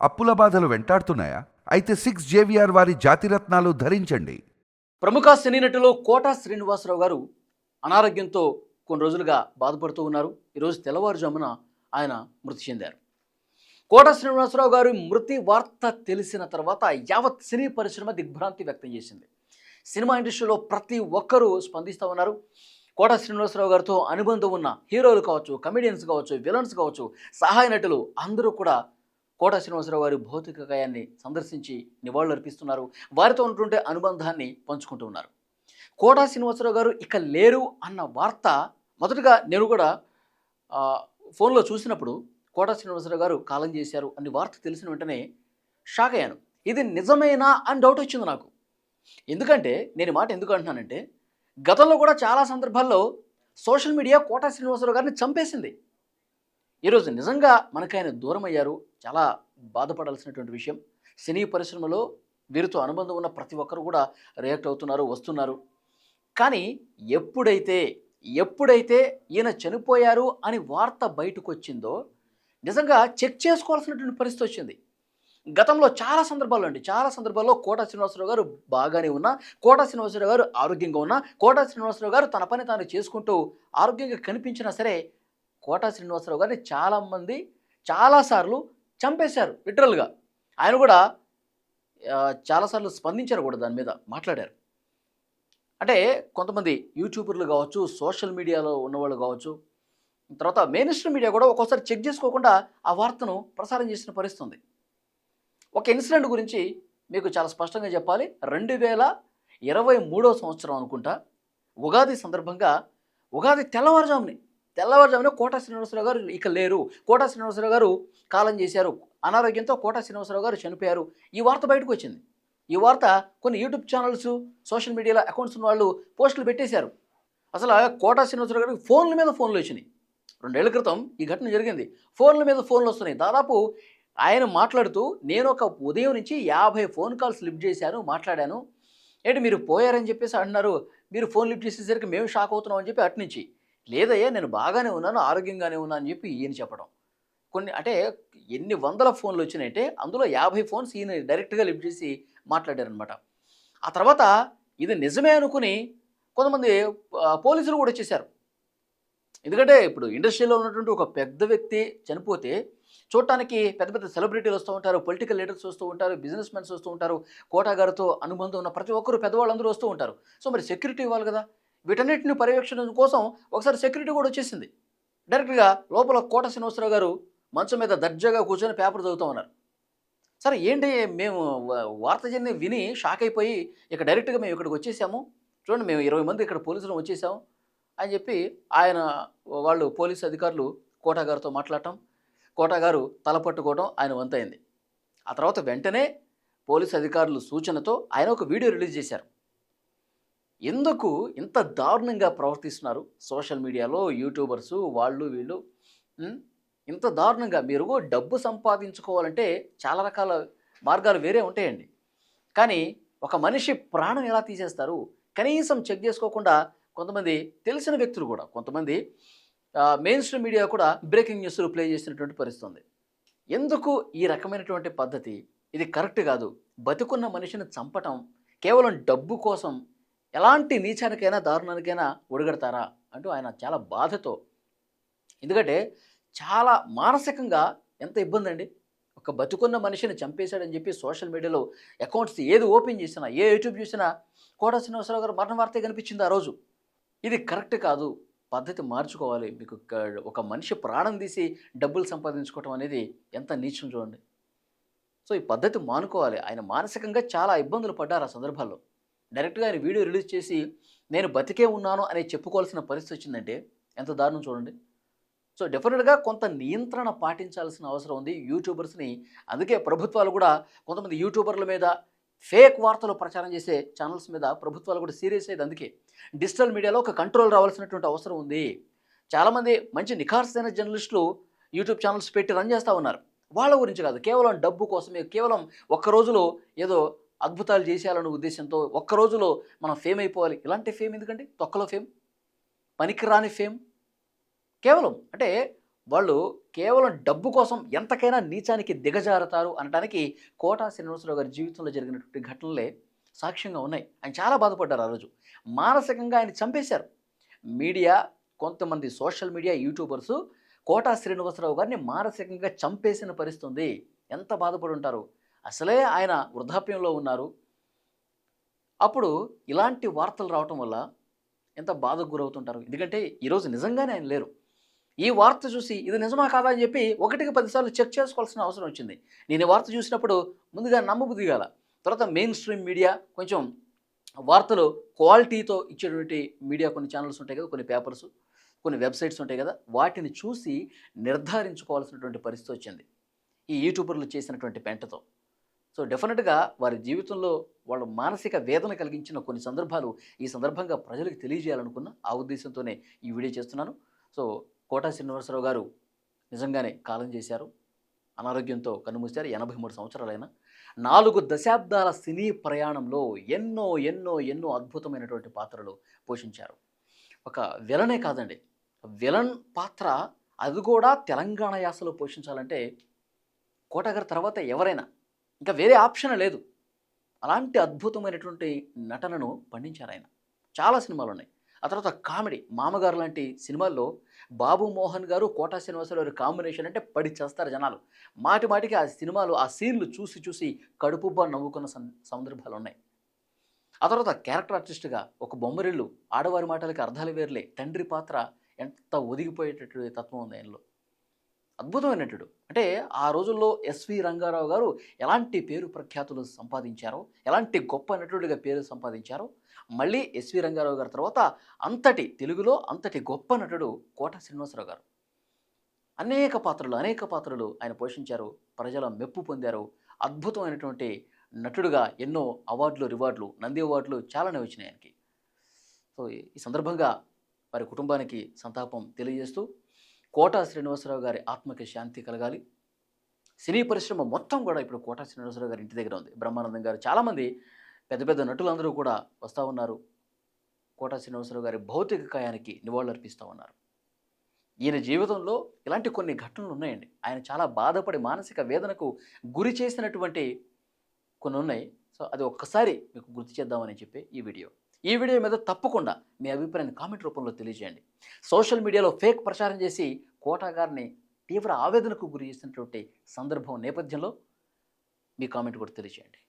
అప్పుల బాధలు వెంటాడుతున్నాయా? అయితే 6 JVR వారి జాతిరత్నాలు ధరించండి. ప్రముఖ సినీ నటులు కోట శ్రీనివాసరావు గారు అనారోగ్యంతో కొన్ని రోజులుగా బాధపడుతూ ఉన్నారు. ఈరోజు తెల్లవారుజామున ఆయన మృతి చెందారు. కోట శ్రీనివాసరావు గారి మృతి వార్త తెలిసిన తర్వాత యావత్ సినీ పరిశ్రమ దిగ్భ్రాంతి వ్యక్తం చేసింది. సినిమా ఇండస్ట్రీలో ప్రతి ఒక్కరూ స్పందిస్తూ ఉన్నారు. కోట శ్రీనివాసరావు గారితో అనుబంధం ఉన్న హీరోలు కావచ్చు, కమెడియన్స్ కావచ్చు, విలన్స్ కావచ్చు, సహాయ నటులు అందరూ కూడా కోట శ్రీనివాసరావు గారి భౌతిక కాయాన్ని సందర్శించి నివాళులర్పిస్తున్నారు. వారితో ఉన్నటువంటి అనుబంధాన్ని పంచుకుంటూ ఉన్నారు. కోట శ్రీనివాసరావు గారు ఇక లేరు అన్న వార్త మొదటగా నేను కూడా ఫోన్లో చూసినప్పుడు కోట శ్రీనివాసరావు గారు కాలం చేశారు అనే వార్త తెలిసిన వెంటనే షాక్ అయ్యాను. ఇది నిజమేనా అని డౌట్ వచ్చింది నాకు. ఎందుకంటే నేను మాట ఎందుకు అంటున్నానంటే, గతంలో కూడా చాలా సందర్భాల్లో సోషల్ మీడియా కోట శ్రీనివాసరావు గారిని చంపేసింది. ఈరోజు నిజంగా మనకైనా దూరం అయ్యారు. చాలా బాధపడాల్సినటువంటి విషయం. సినీ పరిశ్రమలో వీరితో అనుబంధం ఉన్న ప్రతి ఒక్కరు కూడా రియాక్ట్ అవుతున్నారు, వస్తున్నారు. కానీ ఎప్పుడైతే ఈయన చనిపోయారు అని వార్త బయటకు వచ్చిందో నిజంగా చెక్ చేసుకోవాల్సినటువంటి పరిస్థితి వచ్చింది. గతంలో చాలా సందర్భాల్లో కోట శ్రీనివాసరావు గారు బాగానే ఉన్నా, కోట శ్రీనివాసరావు గారు ఆరోగ్యంగా ఉన్నా, కోట శ్రీనివాసరావు గారు తన పని తాను చేసుకుంటూ ఆరోగ్యంగా కనిపించినా సరే కోట శ్రీనివాసరావు గారిని చాలామంది చాలాసార్లు చంపేశారు లిటరల్గా. ఆయన కూడా చాలాసార్లు స్పందించారు కూడా, దాని మీద మాట్లాడారు. అంటే కొంతమంది యూట్యూబర్లు కావచ్చు, సోషల్ మీడియాలో ఉన్నవాళ్ళు కావచ్చు, తర్వాత మెయిన్ స్ట్రీమ్ మీడియా కూడా ఒక్కోసారి చెక్ చేసుకోకుండా ఆ వార్తను ప్రసారం చేసిన పరిస్థితి ఉంది. ఒక ఇన్సిడెంట్ గురించి మీకు చాలా స్పష్టంగా చెప్పాలి. 2023 సంవత్సరం అనుకుంటా, ఉగాది సందర్భంగా ఉగాది తెల్లవారుజామునే కోట శ్రీనివాసరావు గారు ఇక లేరు, కోట శ్రీనివాసరావు గారు కాలం చేశారు, అనారోగ్యంతో కోట శ్రీనివాసరావు గారు చనిపోయారు, ఈ వార్త బయటకు వచ్చింది. ఈ వార్త కొన్ని యూట్యూబ్ ఛానల్స్, సోషల్ మీడియాలో అకౌంట్స్ ఉన్న వాళ్ళు పోస్టులు పెట్టేశారు. అసలు కోట శ్రీనివాసరావు గారికి ఫోన్ల మీద ఫోన్లు వచ్చినాయి. 2 ఏళ్ల క్రితం ఈ ఘటన జరిగింది. ఫోన్ల మీద ఫోన్లు వస్తున్నాయి. దాదాపు ఆయన మాట్లాడుతూ, నేను ఒక ఉదయం నుంచి 50 ఫోన్ కాల్స్ లిఫ్ట్ చేశాను, మాట్లాడాను. ఏంటి మీరు పోయారని చెప్పేసి అంటున్నారు, మీరు ఫోన్ లిఫ్ట్ చేసేసరికి మేము షాక్ అవుతున్నాం అని చెప్పి అట్నుంచి, లేదయ్యా నేను బాగానే ఉన్నాను, ఆరోగ్యంగానే ఉన్నాను అని చెప్పి ఈయన చెప్పడం. కొన్ని అంటే ఎన్ని వందల ఫోన్లు వచ్చినాయంటే అందులో 50 ఫోన్స్ ఈయన డైరెక్ట్గా లిఫ్ట్ చేసి మాట్లాడారనమాట. ఆ తర్వాత ఇది నిజమే అనుకుని కొంతమంది పోలీసులు కూడా వచ్చేసారు. ఎందుకంటే ఇప్పుడు ఇండస్ట్రీలో ఉన్నటువంటి ఒక పెద్ద వ్యక్తి చనిపోతే చూడటానికి పెద్ద పెద్ద సెలబ్రిటీలు వస్తూ ఉంటారు, పొలిటికల్ లీడర్స్ వస్తూ ఉంటారు, బిజినెస్ మెన్స్ వస్తూ ఉంటారు, కోట గారితో అనుబంధం ఉన్న ప్రతి ఒక్కరు పెద్దవాళ్ళందరూ వస్తూ ఉంటారు. సో మరి సెక్యూరిటీ ఇవ్వాలి కదా. వీటన్నిటిని పర్యవేక్షణ కోసం ఒకసారి సెక్యూరిటీ కూడా వచ్చేసింది. డైరెక్ట్గా లోపల కోట శ్రీనివాసరావు గారు మంచం మీద దర్జాగా కూర్చొని పేపర్ చదువుతూ ఉన్నారు. సరే ఏంటి, మేము వార్త విని షాక్ అయిపోయి ఇక డైరెక్ట్గా మేము ఇక్కడికి వచ్చేసాము, చూడండి మేము 20 మంది ఇక్కడ పోలీసులు వచ్చేసాము అని చెప్పి వాళ్ళు పోలీసు అధికారులు కోట గారితో మాట్లాడటం, కోట గారు తలపట్టుకోవడం ఆయన వంతైంది. ఆ తర్వాత వెంటనే పోలీసు అధికారుల సూచనతో ఆయన ఒక వీడియో రిలీజ్ చేశారు. ఎందుకు ఇంత దారుణంగా ప్రవర్తిస్తున్నారు సోషల్ మీడియాలో యూట్యూబర్స్ వాళ్ళు వీళ్ళు? ఇంత దారుణంగా మీరు డబ్బు సంపాదించుకోవాలంటే చాలా రకాల మార్గాలు వేరే ఉంటాయండి. కానీ ఒక మనిషి ప్రాణం ఎలా తీసేస్తారు? కనీసం చెక్ చేసుకోకుండా కొంతమంది తెలిసిన వ్యక్తులు కూడా, కొంతమంది మెయిన్ స్ట్రీమ్ మీడియా కూడా బ్రేకింగ్ న్యూస్లు ప్లే చేసినటువంటి పరిస్థితి ఉంది. ఎందుకు ఈ రకమైనటువంటి పద్ధతి? ఇది కరెక్ట్ కాదు. బతికున్న మనిషిని చంపటం కేవలం డబ్బు కోసం ఎలాంటి నీచానికైనా దారుణానికైనా ఒడిగడతారా అంటూ ఆయన చాలా బాధతో, ఎందుకంటే చాలా మానసికంగా ఎంత ఇబ్బంది అండి. ఒక బతుకున్న మనిషిని చంపేశాడని చెప్పి సోషల్ మీడియాలో అకౌంట్స్ ఏది ఓపెన్ చేసినా, ఏ యూట్యూబ్ చూసినా కోట శ్రీనివాసరావు గారు మరణ వార్తే కనిపించింది ఆ రోజు. ఇది కరెక్ట్ కాదు, పద్ధతి మార్చుకోవాలి. మీకు ఒక మనిషి ప్రాణం తీసి డబ్బులు సంపాదించుకోవటం అనేది ఎంత నీచం చూడండి. సో ఈ పద్ధతి మానుకోవాలి. ఆయన మానసికంగా చాలా ఇబ్బందులు పడ్డారు ఆ సందర్భాల్లో. డైరెక్ట్గా ఆయన వీడియో రిలీజ్ చేసి నేను బతికే ఉన్నాను అని చెప్పుకోవాల్సిన పరిస్థితి వచ్చిందంటే ఎంత దారుణం చూడండి. సో డెఫినెట్గా కొంత నియంత్రణ పాటించాల్సిన అవసరం ఉంది యూట్యూబర్స్ని. అందుకే ప్రభుత్వాలు కూడా కొంతమంది యూట్యూబర్ల మీద ఫేక్ వార్తలు ప్రచారం చేసే ఛానల్స్ మీద ప్రభుత్వాలు కూడా సీరియస్ అయ్యేది. అందుకే డిజిటల్ మీడియాలో ఒక కంట్రోల్ రావాల్సినటువంటి అవసరం ఉంది. చాలామంది మంచి నిఖార్సైన జర్నలిస్టులు యూట్యూబ్ ఛానల్స్ పెట్టి రన్ చేస్తూ ఉన్నారు. వాళ్ళ గురించి కాదు, కేవలం డబ్బు కోసమే, కేవలం ఒక్క రోజులో ఏదో అద్భుతాలు చేసేయాలనే ఉద్దేశంతో ఒక్క రోజులో మనం ఫేమ్ అయిపోవాలి. ఇలాంటి ఫేమ్ ఎందుకండి? తొక్కలో ఫేమ్, పనికిరాని ఫేమ్. కేవలం అంటే వాళ్ళు కేవలం డబ్బు కోసం ఎంతకైనా నీచానికి దిగజారుతారు అనడానికి కోటా శ్రీనివాసరావు గారి జీవితంలో జరిగినటువంటి ఘటనలే సాక్ష్యంగా ఉన్నాయి. ఆయన చాలా బాధపడ్డారు ఆ రోజు. మానసికంగా ఆయన చంపేశారు. మీడియా, కొంతమంది social media youtubers Kota Srinivasa Rao గారిని మానసికంగా చంపేసిన పరిస్థితి ఉంది. ఎంత బాధపడి ఉంటారు. అసలే ఆయన వృద్ధాప్యంలో ఉన్నారు. అప్పుడు ఇలాంటి వార్తలు రావటం వల్ల ఎంత బాధకు గురవుతుంటారు. ఎందుకంటే ఈరోజు నిజంగానే ఆయన లేరు. ఈ వార్త చూసి ఇది నిజమా కాదా అని చెప్పి 1కి 10 సార్లు చెక్ చేసుకోవాల్సిన అవసరం వచ్చింది. నేను ఈ వార్త చూసినప్పుడు ముందుగా నమ్మబుద్ధి కాల. తర్వాత మెయిన్ స్ట్రీమ్ మీడియా, కొంచెం వార్తలు క్వాలిటీతో ఇచ్చేటువంటి మీడియా, కొన్ని ఛానల్స్ ఉంటాయి కదా, కొన్ని పేపర్స్, కొన్ని వెబ్సైట్స్ ఉంటాయి కదా, వాటిని చూసి నిర్ధారించుకోవాల్సినటువంటి పరిస్థితి వచ్చింది ఈ యూట్యూబర్లు చేసినటువంటి పెంటతో. సో డెఫినెట్గా వారి జీవితంలో వాళ్ళు మానసిక వేదన కలిగించిన కొన్ని సందర్భాలు ఈ సందర్భంగా ప్రజలకు తెలియజేయాలనుకున్న ఆ ఉద్దేశంతోనే ఈ వీడియో చేస్తున్నాను. సో కోటా శ్రీనివాసరావు గారు నిజంగానే కాలం చేశారు. అనారోగ్యంతో కన్నుమూశారు. 83 సంవత్సరాలైన 4 దశాబ్దాల సినీ ప్రయాణంలో ఎన్నో ఎన్నో ఎన్నో అద్భుతమైనటువంటి పాత్రలు పోషించారు. ఒక విలనే కాదండి, విలన్ పాత్ర అది కూడా తెలంగాణ యాసలో పోషించాలంటే కోటా గారి తర్వాత ఎవరైనా ఇంకా వేరే ఆప్షన్ లేదు. అలాంటి అద్భుతమైనటువంటి నటనను పండించారు ఆయన. చాలా సినిమాలు ఉన్నాయి. ఆ తర్వాత కామెడీ, మామగారు లాంటి సినిమాల్లో బాబు మోహన్ గారు, కోటా శ్రీనివాసరావు గారి కాంబినేషన్ అంటే పడి చేస్తారు జనాలు. మాటి మాటికి ఆ సినిమాలు, ఆ సీన్లు చూసి చూసి కడుపుబ్బా నవ్వుకున్న సందర్భాలు ఉన్నాయి. ఆ తర్వాత క్యారెక్టర్ ఆర్టిస్ట్గా ఒక బొమ్మరిల్లు, ఆడవారి మాటలకి అర్థాలు వేర్లే, తండ్రి పాత్ర ఎంత ఒదిగిపోయేటటువంటి తత్వం ఉంది ఆయనలో. అద్భుతమైన నటుడు. అంటే ఆ రోజుల్లో ఎస్వి రంగారావు గారు ఎలాంటి పేరు ప్రఖ్యాతులు సంపాదించారో, ఎలాంటి గొప్ప నటుడిగా పేరు సంపాదించారో, మళ్ళీ ఎస్వి రంగారావు గారి తర్వాత తెలుగులో అంతటి గొప్ప నటుడు కోటా శ్రీనివాసరావు గారు. అనేక పాత్రలు ఆయన పోషించారు. ప్రజల మెప్పు పొందారు. అద్భుతమైనటువంటి నటుడుగా ఎన్నో అవార్డులు, రివార్డులు, నంది అవార్డులు చాలానే వచ్చినాయి ఆయనకి. సో ఈ సందర్భంగా వారి కుటుంబానికి సంతాపం తెలియజేస్తూ కోటా శ్రీనివాసరావు గారి ఆత్మకి శాంతి కలగాలి. సినీ పరిశ్రమ మొత్తం కూడా ఇప్పుడు కోటా శ్రీనివాసరావు గారి ఇంటి దగ్గర ఉంది. బ్రహ్మానందం గారు, చాలామంది పెద్ద పెద్ద నటులందరూ కూడా వస్తూ ఉన్నారు. కోటా శ్రీనివాసరావు గారి భౌతిక కాయానికి నివాళులర్పిస్తూ ఉన్నారు. ఈయన జీవితంలో ఇలాంటి కొన్ని ఘటనలు ఉన్నాయండి. ఆయన చాలా బాధపడి మానసిక వేదనకు గురి చేసినటువంటి కొన్ని ఉన్నాయి. సో అది ఒక్కసారి మీకు గుర్తు చేద్దామని చెప్పి ఈ వీడియో మీద తప్పకుండా మీ అభిప్రాయాన్ని కామెంట్ రూపంలో తెలియజేయండి. సోషల్ మీడియాలో ఫేక్ ప్రచారం చేసి కోటా గారిని తీవ్ర ఆవేదనకు గురి చేసినటువంటి సందర్భం నేపథ్యంలో మీ కామెంట్ కూడా తెలియజేయండి.